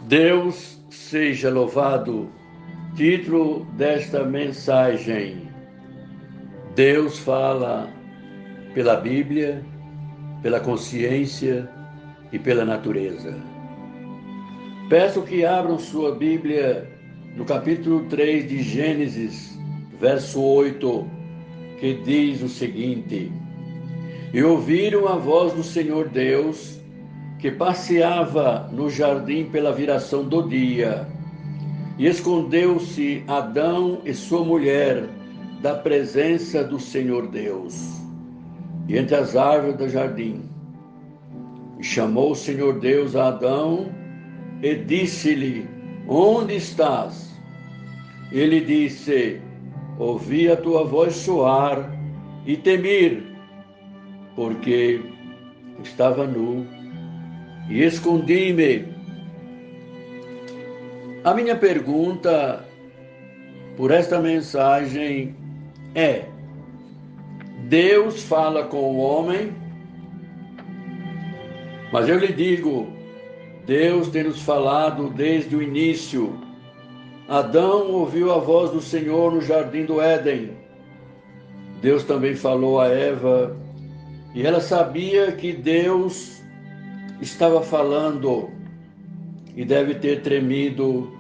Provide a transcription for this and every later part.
Deus seja louvado. Título desta mensagem: Deus fala pela Bíblia, pela consciência e pela natureza. Peço que abram sua Bíblia no capítulo 3 de Gênesis, verso 8, que diz o seguinte: E ouviram a voz do Senhor Deus, que passeava no jardim pela viração do dia. E escondeu-se Adão e sua mulher da presença do Senhor Deus, e entre as árvores do jardim. E chamou o Senhor Deus a Adão e disse-lhe: Onde estás? Ele disse: Ouvi a tua voz soar e temir, porque estava nu e escondi-me. A minha pergunta por esta mensagem é: Deus fala com o homem? Mas eu lhe digo, Deus tem nos falado desde o início. Adão ouviu a voz do Senhor no jardim do Éden. Deus também falou a Eva, e ela sabia que Deus estava falando e deve ter tremido,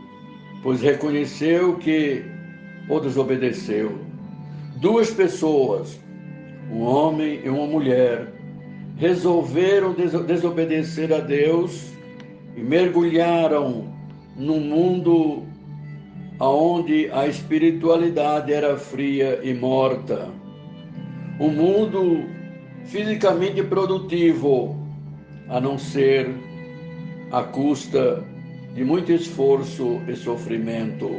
pois reconheceu que o desobedeceu. Duas pessoas, um homem e uma mulher, resolveram desobedecer a Deus e mergulharam num mundo onde a espiritualidade era fria e morta. Um mundo fisicamente produtivo, a não ser à custa de muito esforço e sofrimento.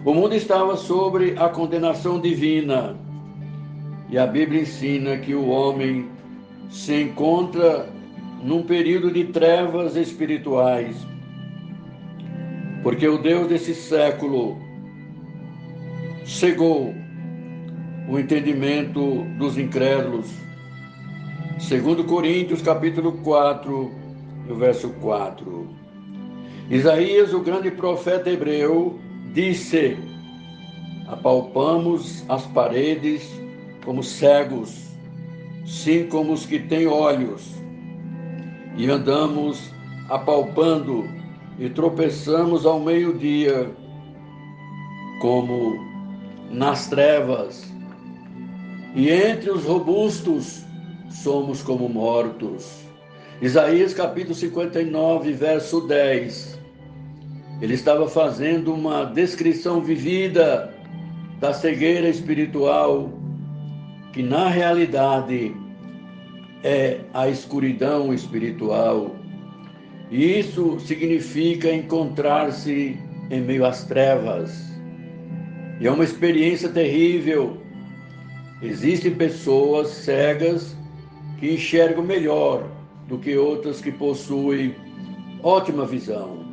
O mundo estava sobre a condenação divina, e a Bíblia ensina que o homem se encontra num período de trevas espirituais, porque o Deus desse século cegou o entendimento dos incrédulos. Segundo Coríntios, capítulo 4, no verso 4. Isaías, o grande profeta hebreu, disse: Apalpamos as paredes como cegos, sim como os que têm olhos, e andamos apalpando e tropeçamos ao meio-dia, como nas trevas, e entre os robustos somos como mortos. Isaías capítulo 59, verso 10. Ele estava fazendo uma descrição vivida da cegueira espiritual, que na realidade é a escuridão espiritual. E isso significa encontrar-se em meio às trevas. E é uma experiência terrível. Existem pessoas cegas que enxergam melhor do que outras que possuem ótima visão.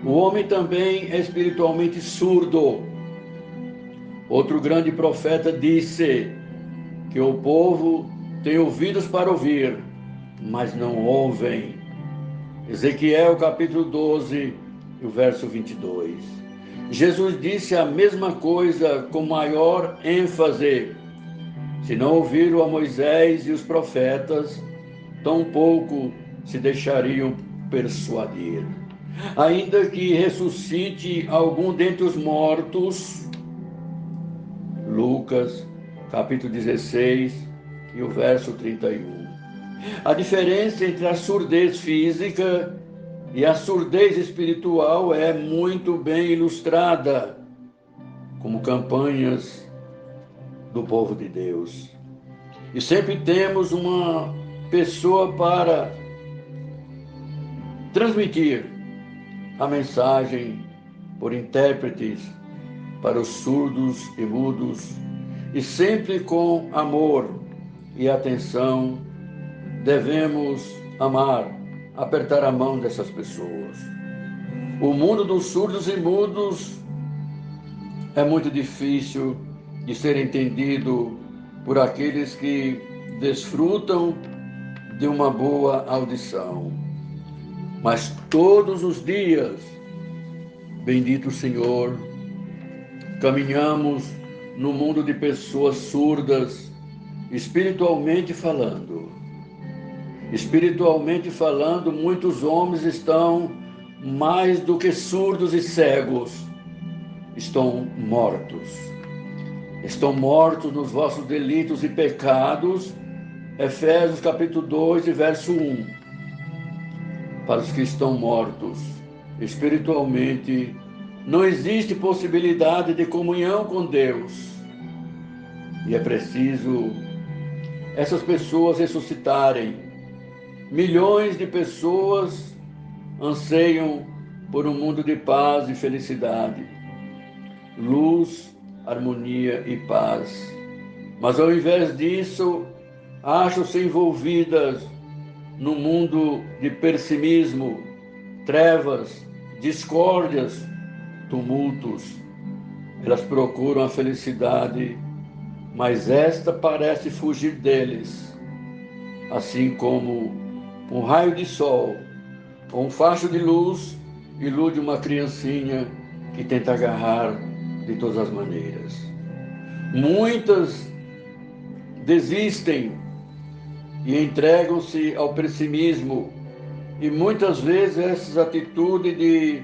O homem também é espiritualmente surdo. Outro grande profeta disse que o povo tem ouvidos para ouvir, mas não ouvem. Ezequiel capítulo 12, o verso 22. Jesus disse a mesma coisa com maior ênfase: se não ouviram a Moisés e os profetas, tampouco se deixariam persuadir. Ainda que ressuscite algum dentre os mortos, Lucas, capítulo 16, e o verso 31. A diferença entre a surdez física e a surdez espiritual é muito bem ilustrada, como campanhas do povo de Deus. E sempre temos uma pessoa para transmitir a mensagem por intérpretes para os surdos e mudos, e sempre com amor e atenção devemos amar, apertar a mão dessas pessoas. O mundo dos surdos e mudos é muito difícil de ser entendido por aqueles que desfrutam de uma boa audição. mas todos os dias, bendito Senhor, caminhamos no mundo de pessoas surdas, espiritualmente falando. Espiritualmente falando, muitos homens estão mais do que surdos e cegos, estão mortos. Estão mortos nos vossos delitos e pecados. Efésios capítulo 2 e verso 1. Para os que estão mortos espiritualmente, não existe possibilidade de comunhão com Deus. E é preciso essas pessoas ressuscitarem. Milhões de pessoas anseiam por um mundo de paz e felicidade, luz, harmonia e paz. Mas ao invés disso, acham-se envolvidas num mundo de pessimismo, trevas, discórdias, tumultos. Elas procuram a felicidade, mas esta parece fugir deles, assim como um raio de sol ou um facho de luz ilude uma criancinha que tenta agarrar de todas as maneiras. Muitas desistem e entregam-se ao pessimismo, e muitas vezes essas atitudes de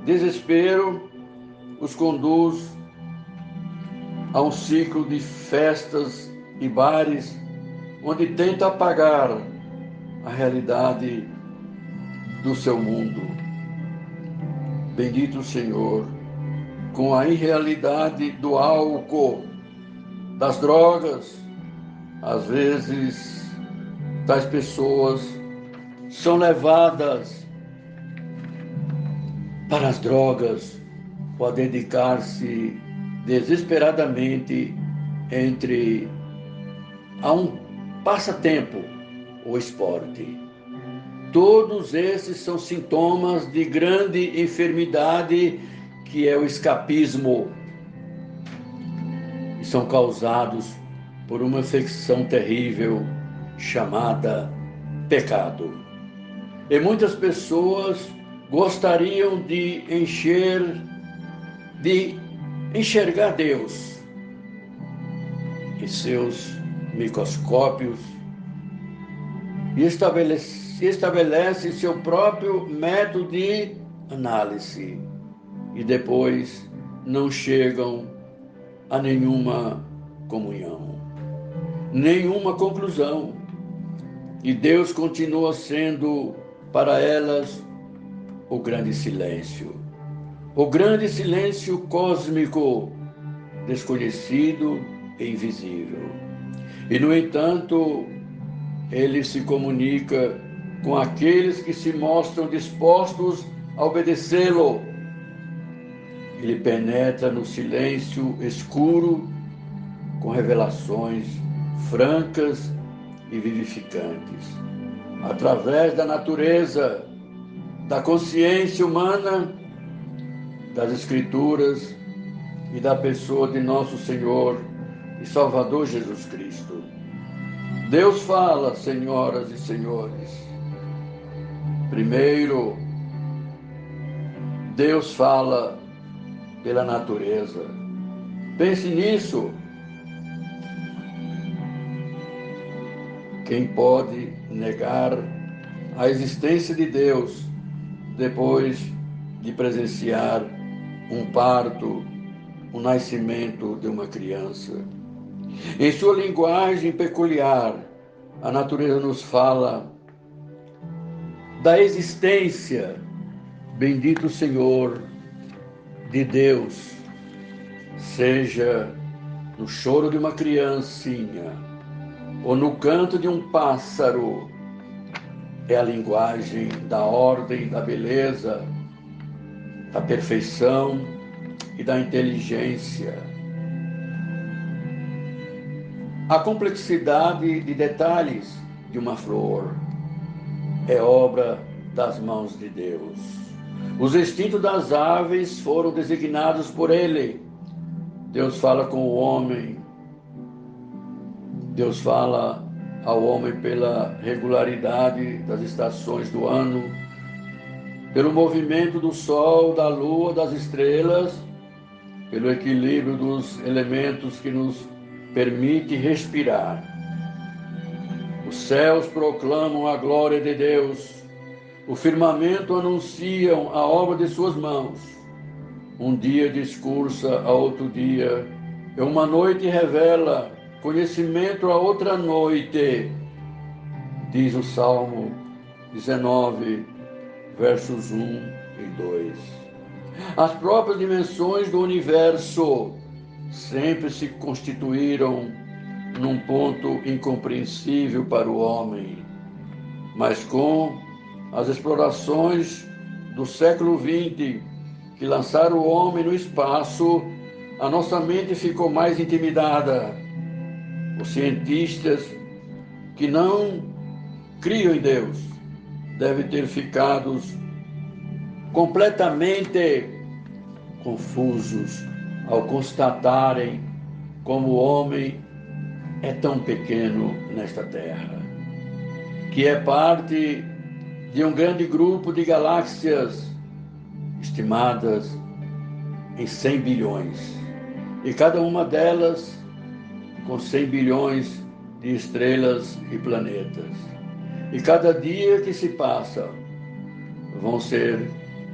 desespero os conduz a um ciclo de festas e bares, onde tenta apagar a realidade do seu mundo. Bendito o Senhor, com a irrealidade do álcool, das drogas, às vezes tais pessoas são levadas para as drogas ou a dedicar-se desesperadamente a um passatempo ou esporte. Todos esses são sintomas de grande enfermidade, que é o escapismo, e são causados por uma infecção terrível chamada pecado. E muitas pessoas gostariam de enxergar Deus em seus microscópios e estabelece seu próprio método de análise e depois não chegam a nenhuma comunhão, nenhuma conclusão. E Deus continua sendo para elas o grande silêncio cósmico, desconhecido e invisível. E, no entanto, ele se comunica com aqueles que se mostram dispostos a obedecê-lo. Ele penetra no silêncio escuro com revelações francas e vivificantes. Através da natureza, da consciência humana, das Escrituras e da pessoa de nosso Senhor e Salvador Jesus Cristo. Deus fala, senhoras e senhores. Primeiro, Deus fala pela natureza. Pense nisso. Quem pode negar a existência de Deus depois de presenciar um parto, o nascimento de uma criança? Em sua linguagem peculiar, a natureza nos fala da existência, bendito Senhor, de Deus, seja no choro de uma criancinha ou no canto de um pássaro. É a linguagem da ordem, da beleza, da perfeição e da inteligência. A complexidade de detalhes de uma flor é obra das mãos de Deus. Os instintos das aves foram designados por Ele. Deus fala com o homem. Deus fala ao homem pela regularidade das estações do ano, pelo movimento do sol, da lua, das estrelas, pelo equilíbrio dos elementos que nos permite respirar. Os céus proclamam a glória de Deus, o firmamento anuncia a obra de suas mãos. Um dia discursa a outro dia, e uma noite revela conhecimento a outra noite, diz o Salmo 19, versos 1 e 2. As próprias dimensões do universo sempre se constituíram num ponto incompreensível para o homem, mas com as explorações do século XX, que lançaram o homem no espaço, a nossa mente ficou mais intimidada. Os cientistas que não criam em Deus devem ter ficado completamente confusos ao constatarem como o homem é tão pequeno nesta terra, que é parte de um grande grupo de galáxias estimadas em 100 bilhões, e cada uma delas com 100 bilhões de estrelas e planetas. E cada dia que se passa vão ser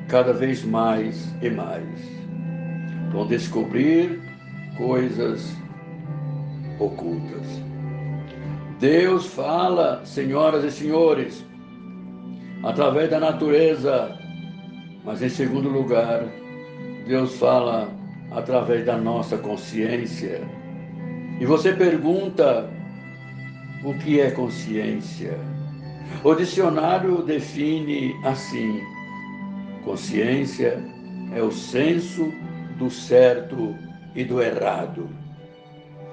cada vez mais e mais. Vão descobrir coisas ocultas. Deus fala, senhoras e senhores, através da natureza, mas em segundo lugar, Deus fala através da nossa consciência. E você pergunta, o que é consciência? O dicionário define assim: consciência é o senso do certo e do errado.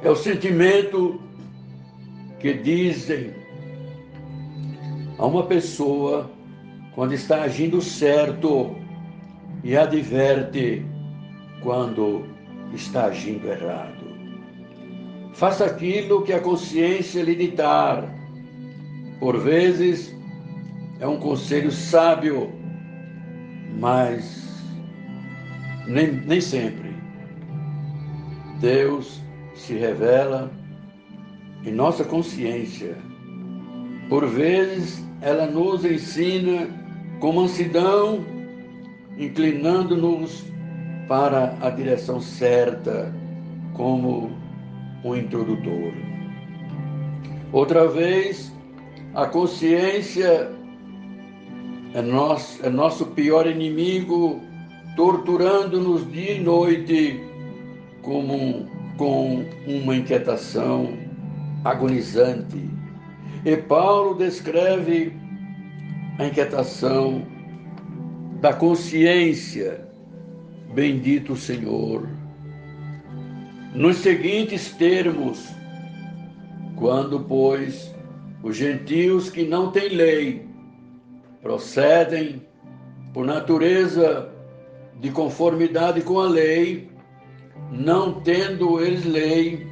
É o sentimento que dizem a uma pessoa quando está agindo certo e adverte quando está agindo errado. Faça aquilo que a consciência lhe ditar. Por vezes é um conselho sábio, mas nem sempre. Deus se revela em nossa consciência. Por vezes ela nos ensina com mansidão, inclinando-nos para a direção certa, como um introdutor. Outra vez, a consciência é nosso pior inimigo, torturando-nos dia e noite com uma inquietação agonizante. E Paulo descreve a inquietação da consciência, bendito o Senhor, nos seguintes termos: quando, pois, os gentios que não têm lei procedem por natureza de conformidade com a lei, não tendo eles lei,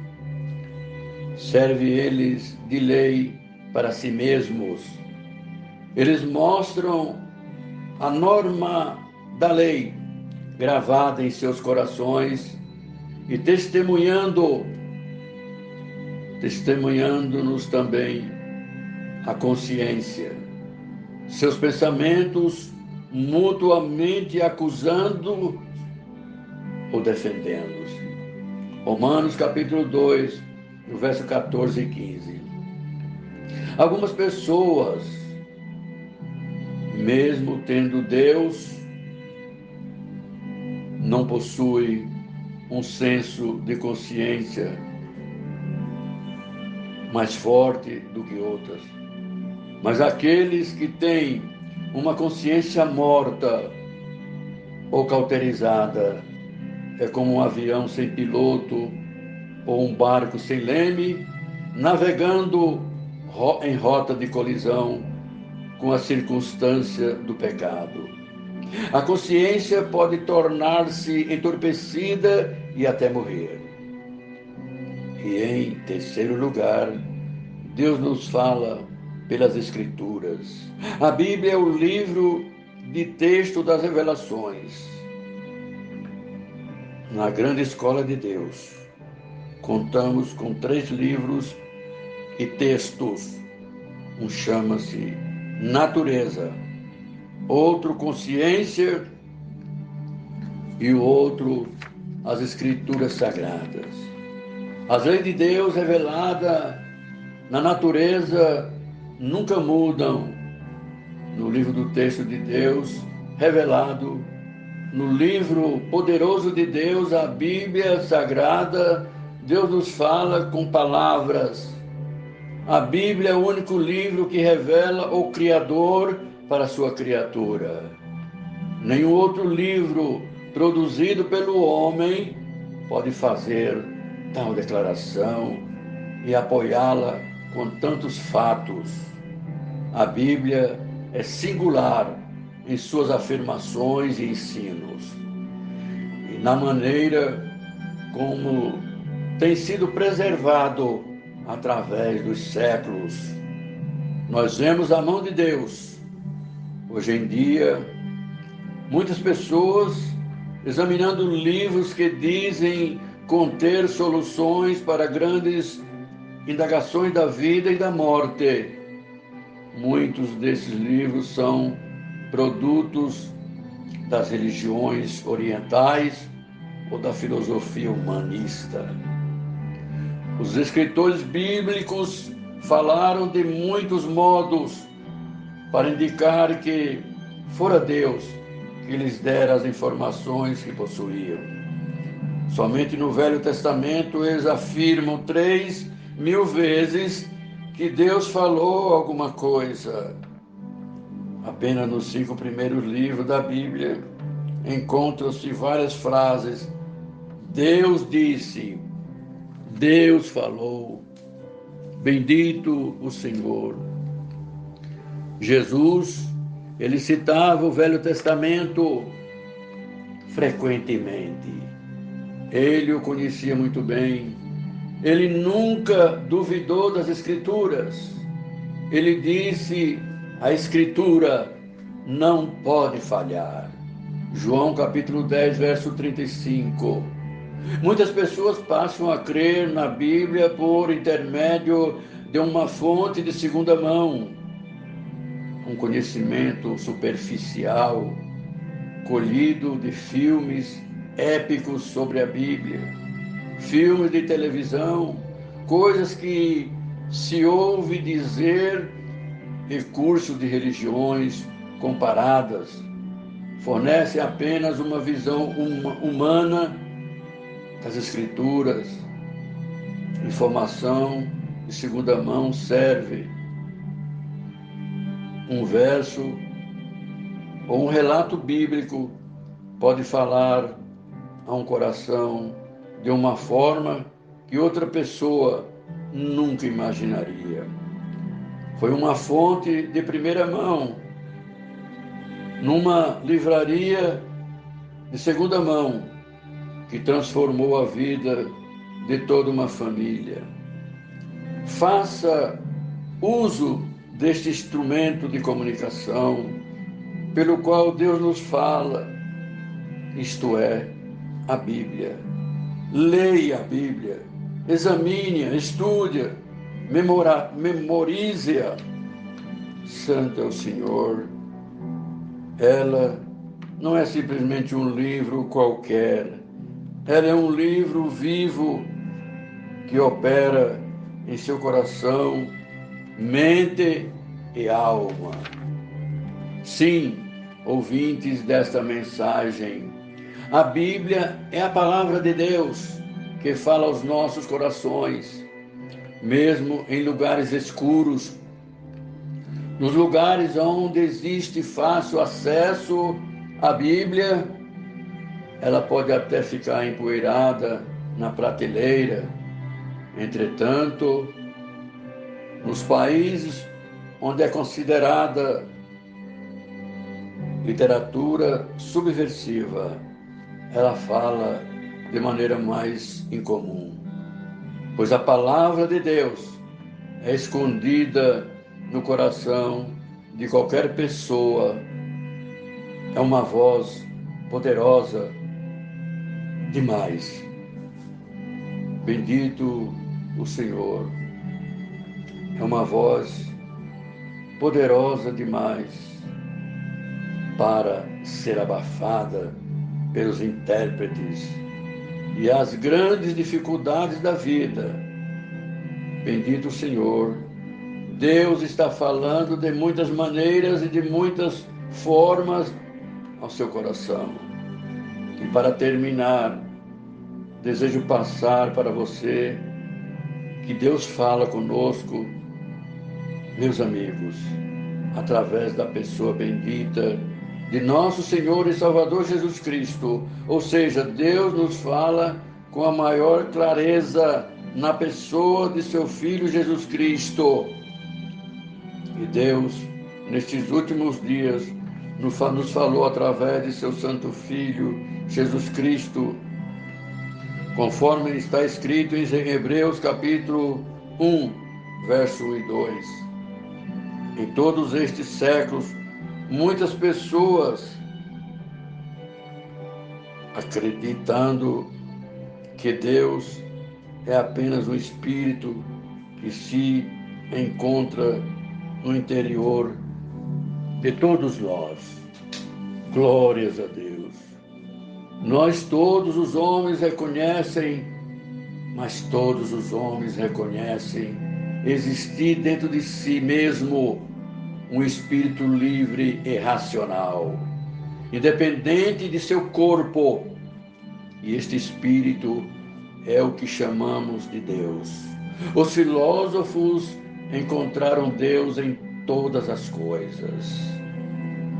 serve eles de lei para si mesmos. Eles mostram a norma da lei gravada em seus corações e testemunhando-nos também a consciência, seus pensamentos mutuamente acusando ou defendendo-se. Romanos capítulo 2, no verso 14 e 15. Algumas pessoas, mesmo tendo Deus, não possuem um senso de consciência mais forte do que outras. Mas aqueles que têm uma consciência morta ou cauterizada, é como um avião sem piloto ou um barco sem leme, navegando em rota de colisão com a circunstância do pecado. A consciência pode tornar-se entorpecida e até morrer. E em terceiro lugar, Deus nos fala pelas Escrituras. A Bíblia é o livro de texto das revelações. Na grande escola de Deus, contamos com 3 livros e textos. Um chama-se Natureza, outro Consciência e o outro as Escrituras Sagradas. As leis de Deus reveladas na natureza nunca mudam. No livro do texto de Deus revelado, no livro poderoso de Deus, a Bíblia Sagrada, Deus nos fala com palavras. A Bíblia é o único livro que revela o Criador para a sua criatura. Nenhum outro livro produzido pelo homem pode fazer tal declaração e apoiá-la com tantos fatos. A Bíblia é singular em suas afirmações e ensinos, e na maneira como tem sido preservado através dos séculos. Nós vemos a mão de Deus. Hoje em dia, muitas pessoas examinando livros que dizem conter soluções para grandes indagações da vida e da morte. Muitos desses livros são produtos das religiões orientais ou da filosofia humanista. Os escritores bíblicos falaram de muitos modos para indicar que fora Deus que lhes dera as informações que possuíam. Somente no Velho Testamento eles afirmam 3.000 vezes que Deus falou alguma coisa. Apenas nos 5 primeiros livros da Bíblia encontram-se várias frases. Deus disse, Deus falou, bendito o Senhor. Jesus, ele citava o Velho Testamento frequentemente. Ele o conhecia muito bem. Ele nunca duvidou das Escrituras. Ele disse, a Escritura não pode falhar. João capítulo 10, verso 35. Muitas pessoas passam a crer na Bíblia por intermédio de uma fonte de segunda mão, um conhecimento superficial, colhido de filmes épicos sobre a Bíblia, filmes de televisão, coisas que se ouve dizer e cursos de religiões comparadas, fornecem apenas uma visão humana das Escrituras. Informação de segunda mão serve um verso ou um relato bíblico pode falar a um coração de uma forma que outra pessoa nunca imaginaria. Foi uma fonte de primeira mão, numa livraria de segunda mão, que transformou a vida de toda uma família. Faça uso deste instrumento de comunicação pelo qual Deus nos fala, isto é, a Bíblia. Leia a Bíblia, examine-a, estude-a, memorize-a. Santo é o Senhor. Ela não é simplesmente um livro qualquer. Ela é um livro vivo que opera em seu coração, mente e alma. Sim, ouvintes desta mensagem, a Bíblia é a palavra de Deus que fala aos nossos corações, mesmo em lugares escuros, nos lugares onde existe fácil acesso à Bíblia. Ela pode até ficar empoeirada na prateleira. Entretanto, nos países onde é considerada literatura subversiva, ela fala de maneira mais incomum, pois a palavra de Deus é escondida no coração de qualquer pessoa é uma voz poderosa demais. Bendito o Senhor. É uma voz poderosa demais para ser abafada pelos intérpretes e as grandes dificuldades da vida. Bendito o Senhor. Deus está falando de muitas maneiras e de muitas formas ao seu coração. E para terminar, desejo passar para você que Deus fala conosco, meus amigos, através da pessoa bendita de nosso Senhor e Salvador Jesus Cristo. Ou seja, Deus nos fala com a maior clareza na pessoa de seu Filho Jesus Cristo. E Deus, nestes últimos dias, nos falou através de seu Santo Filho, Jesus Cristo, conforme está escrito em Hebreus capítulo 1, verso 1 e 2. Em todos estes séculos, muitas pessoas, acreditando que Deus é apenas um espírito que se encontra no interior de todos nós. Glórias a Deus. Nós todos os homens reconhecem, mas todos os homens reconhecem existir dentro de si mesmo um espírito livre e racional, independente de seu corpo. E este espírito é o que chamamos de Deus. Os filósofos encontraram Deus em todas as coisas.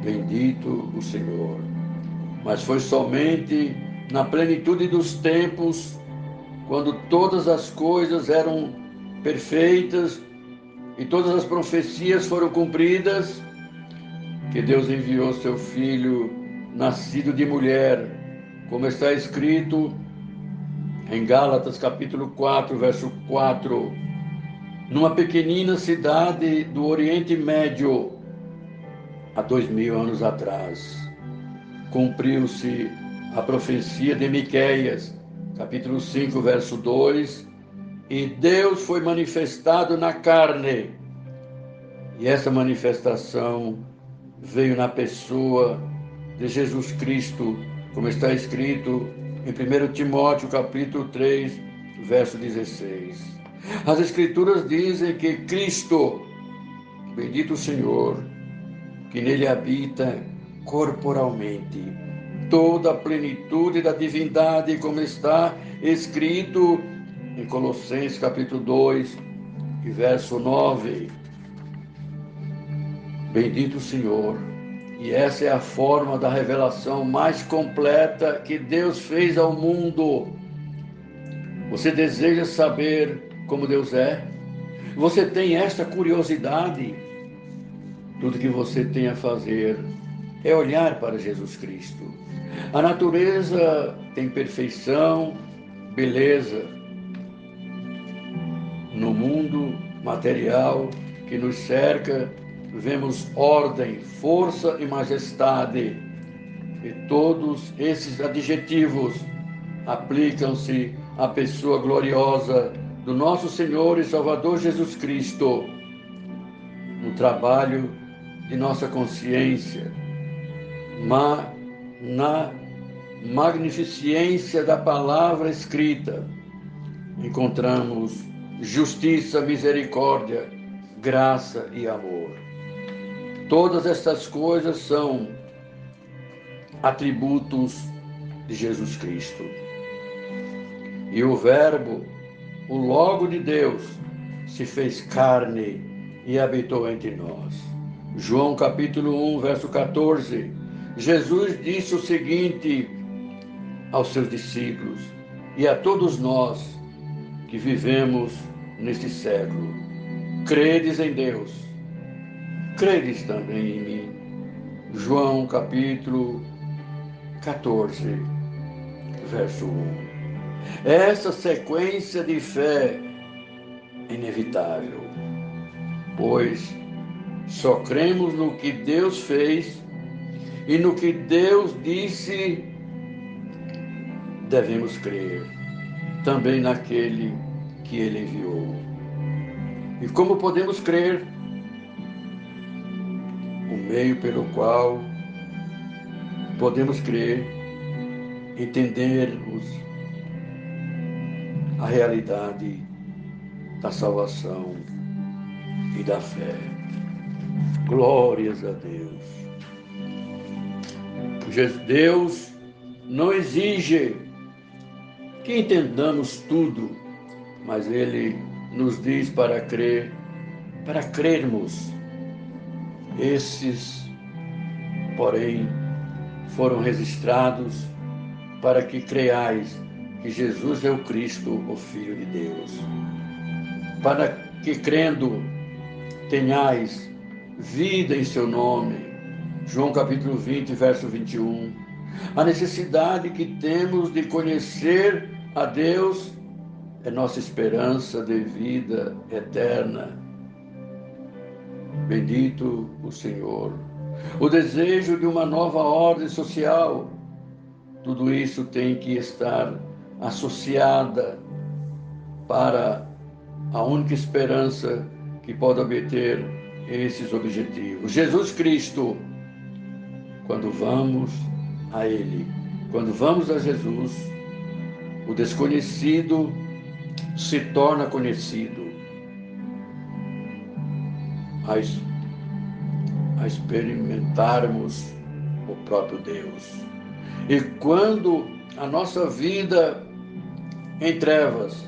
Bendito o Senhor. Mas foi somente na plenitude dos tempos, quando todas as coisas eram perfeitas e todas as profecias foram cumpridas, que Deus enviou seu Filho, nascido de mulher, como está escrito em Gálatas capítulo 4, verso 4, numa pequenina cidade do Oriente Médio, há 2000 anos atrás. Cumpriu-se a profecia de Miqueias, capítulo 5, verso 2, e Deus foi manifestado na carne. E essa manifestação veio na pessoa de Jesus Cristo, como está escrito em 1 Timóteo, capítulo 3, verso 16. As Escrituras dizem que Cristo, bendito o Senhor, que nele habita corporalmente toda a plenitude da divindade, como está escrito em Colossenses capítulo 2 e verso 9. Bendito o Senhor. E essa é a forma da revelação mais completa que Deus fez ao mundo. Você deseja saber como Deus é? Você tem esta curiosidade? Tudo que você tem a fazer é olhar para Jesus Cristo. A natureza tem perfeição, beleza. No mundo material que nos cerca, vemos ordem, força e majestade. E todos esses adjetivos aplicam-se à pessoa gloriosa do nosso Senhor e Salvador Jesus Cristo, no trabalho de nossa consciência, na magnificência da palavra escrita, encontramos justiça, misericórdia, graça e amor. Todas estas coisas são atributos de Jesus Cristo. E o Verbo, o Logo de Deus, se fez carne e habitou entre nós. João capítulo 1, verso 14. Jesus disse o seguinte aos seus discípulos e a todos nós que vivemos neste século: credes em Deus, credes também em mim. João capítulo 14, verso 1. Essa sequência de fé é inevitável, pois só cremos no que Deus fez E no que Deus disse, devemos crer, também naquele que Ele enviou. E como podemos crer? O meio pelo qual podemos crer, entendermos a realidade da salvação e da fé. Glórias a Deus. Deus não exige que entendamos tudo, mas Ele nos diz para crer, para crermos. Esses, porém, foram registrados para que creais que Jesus é o Cristo, o Filho de Deus. Para que crendo tenhais vida em seu nome. João capítulo 20, verso 21. A necessidade que temos de conhecer a Deus é nossa esperança de vida eterna. Bendito o Senhor. O desejo de uma nova ordem social. Tudo isso tem que estar associada para a única esperança que pode obter esses objetivos. Jesus Cristo, quando vamos a Ele, quando vamos a Jesus, o desconhecido se torna conhecido. A experimentarmos o próprio Deus. E quando a nossa vida em trevas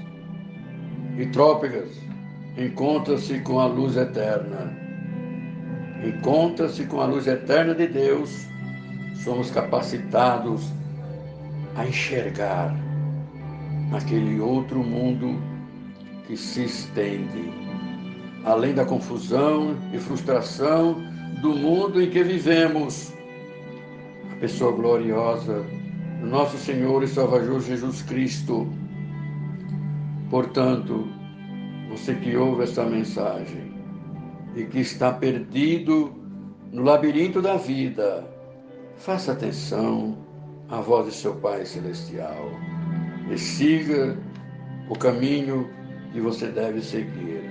e trópigas encontra-se com a luz eterna, encontra-se com a luz eterna de Deus, somos capacitados a enxergar aquele outro mundo que se estende, além da confusão e frustração do mundo em que vivemos. A pessoa gloriosa do nosso Senhor e Salvador Jesus Cristo. Portanto, você que ouve esta mensagem e que está perdido no labirinto da vida, faça atenção à voz de seu Pai Celestial e siga o caminho que você deve seguir.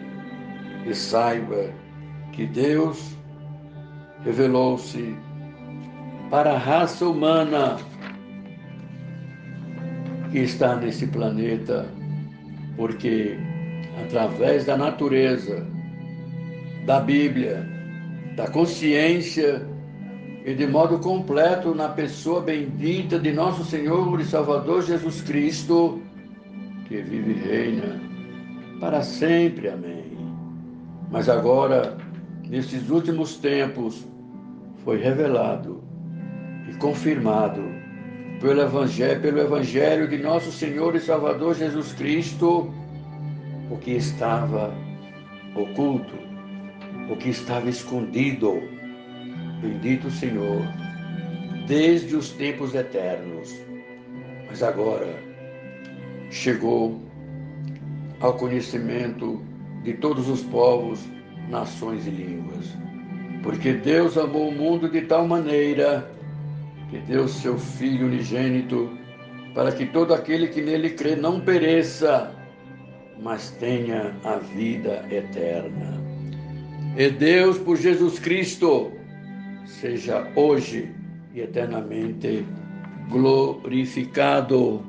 E saiba que Deus revelou-se para a raça humana que está nesse planeta, porque através da natureza, da Bíblia, da consciência e de modo completo na pessoa bendita de nosso Senhor e Salvador Jesus Cristo, que vive e reina para sempre. Amém. Mas agora, nesses últimos tempos, foi revelado e confirmado pelo Evangelho de nosso Senhor e Salvador Jesus Cristo, o que estava oculto, o que estava escondido. Bendito o Senhor, desde os tempos eternos, mas agora chegou ao conhecimento de todos os povos, nações e línguas. Porque Deus amou o mundo de tal maneira que deu seu Filho unigênito, para que todo aquele que nele crê não pereça, mas tenha a vida eterna. E Deus, por Jesus Cristo, seja hoje e eternamente glorificado.